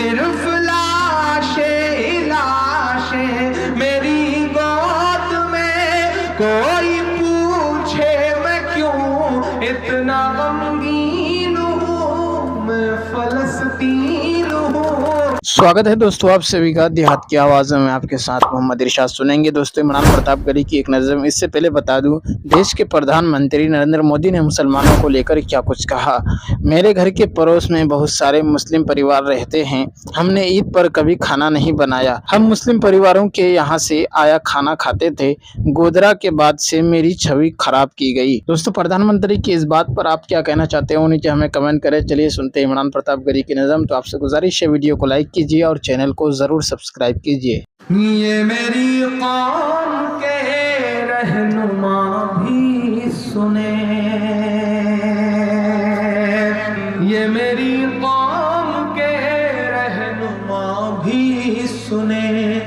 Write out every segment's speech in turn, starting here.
صرف لاشیں لاشیں میری گود میں، کوئی پوچھے میں کیوں اتنا غمگین ہوں، میں فلسطین ہوں۔ سواگت ہے دوستو آپ سبھی کا دیہات کی آواز میں آپ کے ساتھ محمد ارشاد سنیں گے دوستو عمران پرتاپ گڑھی کی ایک نظم۔ اس سے پہلے بتا دوں دیش کے پردھان منتری نریندر مودی نے مسلمانوں کو لے کر کیا کچھ کہا۔ میرے گھر کے پڑوس میں بہت سارے مسلم پریوار رہتے ہیں، ہم نے عید پر کبھی کھانا نہیں بنایا، ہم مسلم پریواروں کے یہاں سے آیا کھانا کھاتے تھے، گودرا کے بعد سے میری چھوی خراب کی گئی۔ دوستو پردھان منتری کی اس بات پر آپ کیا کہنا چاہتے ہیں نیچے ہمیں کمنٹ کریں۔ چلیے سنتے ہیں عمران پرتاپ گڑھی کی نظم۔ تو آپ سے گزارش ہے ویڈیو کو لائک کیجیے اور چینل کو ضرور سبسکرائب کیجیے۔ یہ میری قوم کے رہنما بھی سنیں، یہ میری قوم کے رہنما بھی سنیں،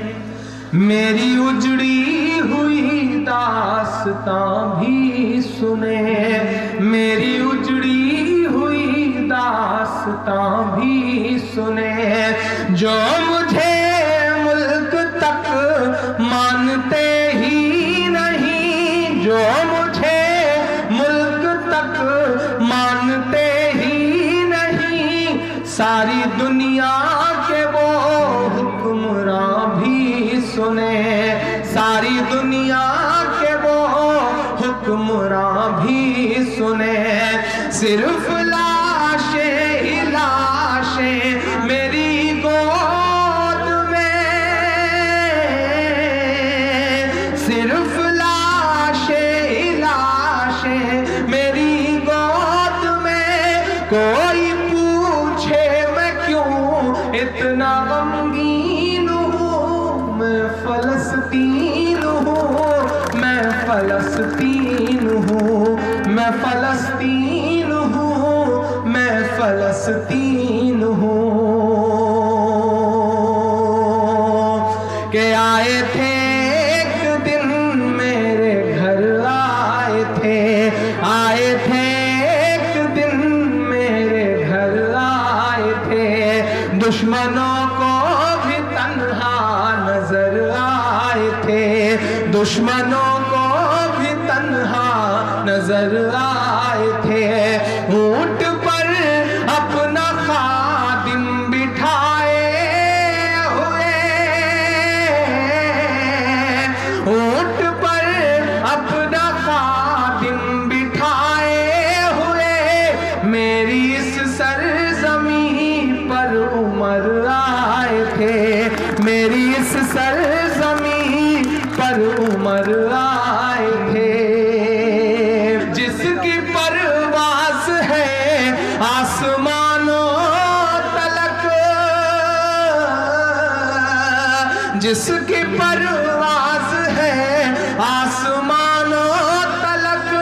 میری اجڑی ہوئی داستاں بھی سنیں، میری اجڑی ہوئی داستاں بھی سنیں، جو مجھے ملک تک مانتے ہی نہیں، جو مجھے ملک تک مانتے ہی نہیں، ساری دنیا کے وہ حکمراں بھی سنیں، ساری دنیا کے وہ حکمراں بھی سنیں، صرف لاشیں ہی لاشیں میری گود میں، صرف لاشیں ہی لاشیں میری گود میں، کوئی پوچھے میں کیوں اتنا غمگین ہوں، میں فلسطین ہوں، میں فلسطین ہوں، میں فلسطین ہوں، میں فلسطین ہوں۔ کہ آئے تھے ایک دن میرے گھر، آئے تھے، آئے تھے ایک دن میرے گھر، آئے تھے، دشمنوں کو بھی تنہا نظر آئے تھے، دشمنوں کو بھی تنہا نظر آئے تھے، اونٹ پر اپنا خادم بٹھائے ہوئے، اونٹ پر اپنا خادم بٹھائے ہوئے، میری اس سرزمین پر عمر آئے تھے، میری اس سرزمین پر عمر آئے تھے، جس کی پرواز ہے آسمانوں تلک، جس کی پرواز ہے آسمانوں تلک،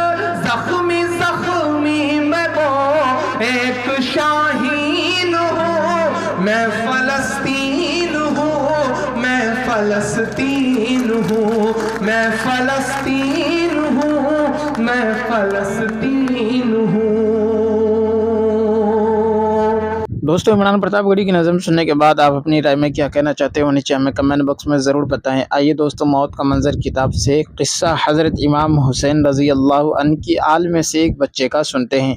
زخمی زخمی میں وہ ایک شاہین ہوں، میں فلسطین ہوں، میں فلسطین ہوں، میں فلسطین ہوں، میں فلسطین ہوں۔ دوستو عمران پرتاپ گڑھی کی نظم سننے کے بعد آپ اپنی رائے میں کیا کہنا چاہتے ہو نیچے ہمیں کمنٹ باکس میں ضرور بتائیں۔ آئیے دوستو موت کا منظر کتاب سے قصہ حضرت امام حسین رضی اللہ عنہ کی آل میں سے ایک بچے کا سنتے ہیں۔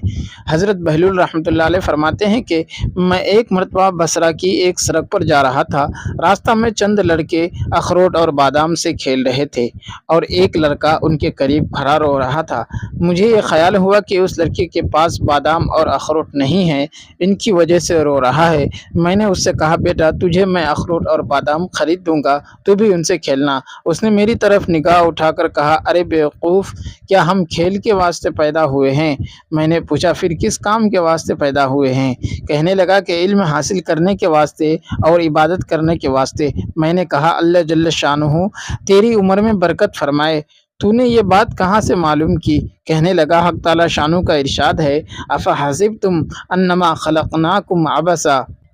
حضرت بہلول رحمۃ اللہ علیہ فرماتے ہیں کہ میں ایک مرتبہ بصرہ کی ایک سڑک پر جا رہا تھا، راستہ میں چند لڑکے اخروٹ اور بادام سے کھیل رہے تھے اور ایک لڑکا ان کے قریب کھڑا رو رہا تھا۔ مجھے یہ خیال ہوا کہ اس لڑکے کے پاس بادام اور اخروٹ نہیں ہیں، ان کی وجہ سے رو رہا ہے۔ میں نے اس سے کہا بیٹا تجھے میں اخروٹ اور بادام خرید دوں گا، تو بھی ان سے کھیلنا۔ اس نے میری طرف نگاہ اٹھا کر کہا ارے بیوقوف، کیا ہم کھیل کے واسطے پیدا ہوئے ہیں؟ میں نے پوچھا پھر کس کام کے واسطے پیدا ہوئے ہیں؟ کہنے لگا کہ علم حاصل کرنے کے واسطے اور عبادت کرنے کے واسطے۔ میں نے کہا اللہ جل شانہ تیری عمر میں برکت فرمائے، تو نے یہ بات کہاں سے معلوم کی؟ کہنے لگا حق تعالی شانہ کا ارشاد ہے افحسبتم انما خلقناکم عبثا